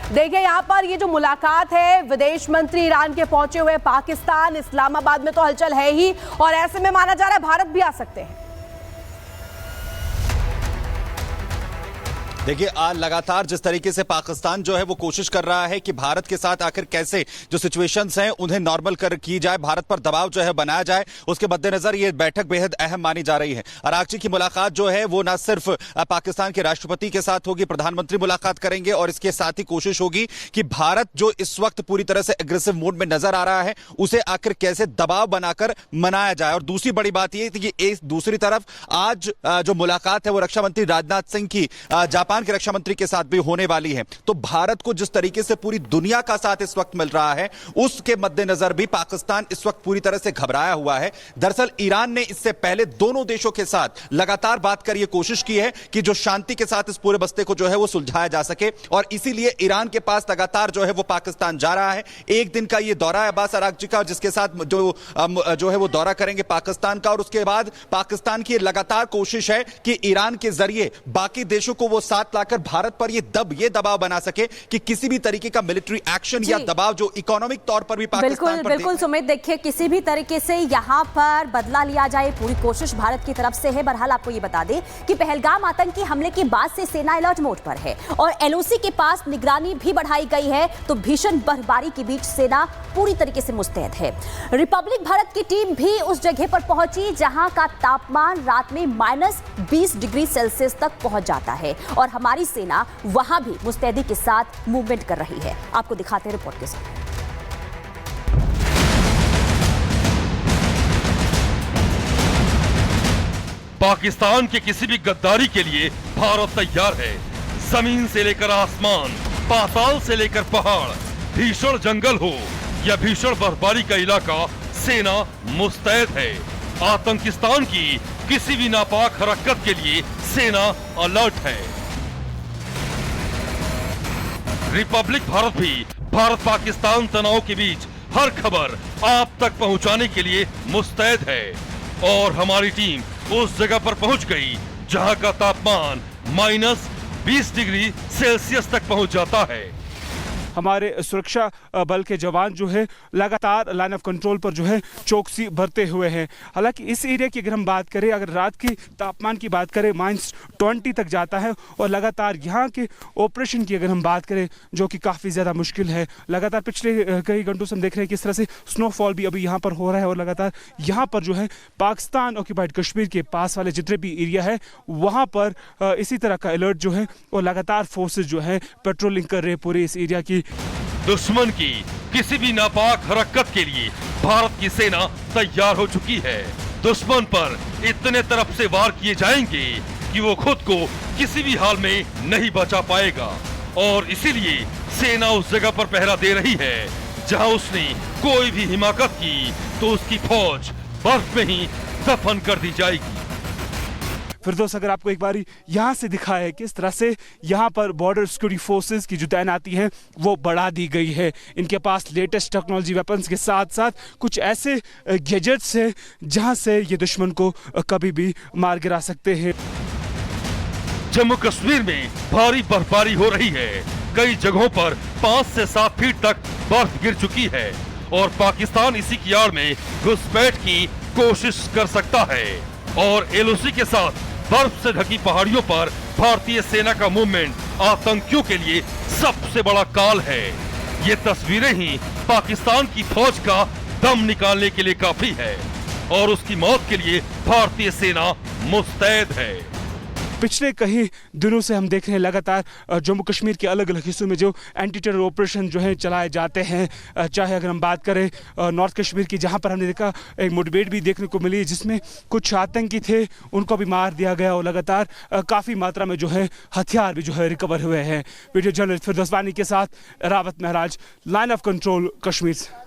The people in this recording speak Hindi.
देखिए यहाँ पर ये जो मुलाकात है, विदेश मंत्री ईरान के पहुंचे हुए पाकिस्तान, इस्लामाबाद में तो हलचल है ही, और ऐसे में माना जा रहा है भारत भी आ सकते हैं। देखिए लगातार जिस तरीके से पाकिस्तान जो है वो कोशिश कर रहा है कि भारत के साथ आखिर कैसे जो सिचुएशंस हैं उन्हें नॉर्मल कर की जाए, भारत पर दबाव जो है बनाया जाए, उसके मद्देनजर ये बैठक बेहद अहम मानी जा रही है। अरागची की मुलाकात जो है वो न सिर्फ पाकिस्तान के राष्ट्रपति के साथ होगी, प्रधानमंत्री मुलाकात करेंगे, और इसके साथ ही कोशिश होगी कि भारत जो इस वक्त पूरी तरह से एग्रेसिव मोड में नजर आ रहा है उसे आखिर कैसे दबाव बनाकर मनाया जाए। और दूसरी बड़ी बात यह कि एक दूसरी तरफ आज जो मुलाकात है वो रक्षा मंत्री राजनाथ सिंह की जापान के रक्षा मंत्री के साथ भी होने वाली है। तो भारत को जिस तरीके से पूरी दुनिया का साथ इस वक्त मिल रहा है उसके मद्देनजर भी पाकिस्तान इस वक्त पूरी तरह से घबराया हुआ है। दरअसल ईरान ने इससे पहले दोनों देशों के साथ लगातार बात कर यह कोशिश की है कि जो शांति के साथ इस पूरे बस्ते को जो है वो सुलझाया जा सके, और इसीलिए ईरान के पास लगातार जो है वो पाकिस्तान जा रहा है। एक दिन का यह दौरा है अब्बास अरागची का, जिसके साथ जो है वो दौरा करेंगे पाकिस्तान का, और उसके बाद पाकिस्तान की लगातार कोशिश है कि ईरान के जरिए बाकी देशों को वो साथ लाकर भारत पर ये दबाव बना सके कि किसी भी तरीके का मिलिट्री एक्शन या दबाव जो इकोनॉमिक तौर पर भी पाकिस्तान पर बिल्कुल सुमित, देखिए किसी भी तरीके से यहां पर बदला लिया जाए, पूरी कोशिश भारत की तरफ से है। बहरहाल आपको ये बता दें कि पहलगाम आतंकी हमले के बाद से सेना अलर्ट मोड पर है और एलओसी के पास निगरानी भी बढ़ाई गई है। तो भीषण बर्फबारी के बीच सेना पूरी तरीके से मुस्तैद है। रिपब्लिक भारत की टीम भी उस जगह पर पहुंची जहां का तापमान रात में -20 डिग्री सेल्सियस तक पहुंच जाता है, और हमारी सेना वहां भी मुस्तैदी के साथ मूवमेंट कर रही है। आपको दिखाते हैं रिपोर्ट के साथ। पाकिस्तान के किसी भी गद्दारी के लिए भारत तैयार है। जमीन से लेकर आसमान, पाताल से लेकर पहाड़, भीषण जंगल हो या भीषण बर्फबारी का इलाका, सेना मुस्तैद है। आतंकिस्तान की किसी भी नापाक हरकत के लिए सेना अलर्ट है। रिपब्लिक भारत भी भारत पाकिस्तान तनाव के बीच हर खबर आप तक पहुंचाने के लिए मुस्तैद है, और हमारी टीम उस जगह पर पहुंच गई जहां का तापमान -20 डिग्री सेल्सियस तक पहुंच जाता है। हमारे सुरक्षा बल के जवान जो है लगातार लाइन ऑफ कंट्रोल पर जो है चौकसी बरते हुए हैं। हालांकि इस एरिया की अगर हम बात करें, अगर रात की तापमान की बात करें -20 तक जाता है, और लगातार यहाँ के ऑपरेशन की अगर हम बात करें जो कि काफ़ी ज़्यादा मुश्किल है। लगातार पिछले कई घंटों से हम देख रहे हैं किस तरह से स्नोफॉल भी अभी यहाँ पर हो रहा है, और लगातार यहाँ पर जो है पाकिस्तान ऑक्यूपाइड कश्मीर के पास वाले जितने भी एरिया है वहाँ पर इसी तरह का अलर्ट जो है और लगातार फोर्सेज जो है पेट्रोलिंग कर रहे हैं पूरे इस एरिया की। दुश्मन की किसी भी नापाक हरकत के लिए भारत की सेना तैयार हो चुकी है। दुश्मन पर इतने तरफ से वार किए जाएंगे कि वो खुद को किसी भी हाल में नहीं बचा पाएगा, और इसीलिए सेना उस जगह पर पहरा दे रही है जहां उसने कोई भी हिमाकत की तो उसकी फौज बर्फ में ही दफन कर दी जाएगी। फिरदौस, अगर आपको एक बारी यहाँ से दिखा है किस तरह से यहाँ पर बॉर्डर सिक्योरिटी फोर्सेस की जो तैनाती है वो बढ़ा दी गई है। इनके पास लेटेस्ट टेक्नोलॉजी वेपन्स के साथ साथ कुछ ऐसे गैजेट्स हैं जहाँ से ये दुश्मन को कभी भी मार गिरा सकते हैं। जम्मू कश्मीर में भारी बर्फबारी हो रही है। कई जगहों पर 5 से 7 फीट तक बर्फ गिर चुकी है, और पाकिस्तान इसी की आड़ में घुसपैठ की कोशिश कर सकता है। और एलओसी के साथ बर्फ से ढकी पहाड़ियों पर भारतीय सेना का मूवमेंट आतंकियों के लिए सबसे बड़ा काल है। ये तस्वीरें ही पाकिस्तान की फौज का दम निकालने के लिए काफी है, और उसकी मौत के लिए भारतीय सेना मुस्तैद है। पिछले कई दिनों से हम देख रहे हैं लगातार जम्मू कश्मीर के अलग अलग हिस्सों में जो एंटी टेरर ऑपरेशन जो है चलाए जाते हैं। चाहे अगर हम बात करें नॉर्थ कश्मीर की, जहां पर हमने देखा एक मुठभेड़ भी देखने को मिली जिसमें कुछ आतंकी थे, उनको भी मार दिया गया, और लगातार काफ़ी मात्रा में जो है हथियार भी जो है रिकवर हुए हैं। वीडियो जर्नलिस्ट फिरदौस वानी के साथ रावत महराज, लाइन ऑफ कंट्रोल कश्मीर।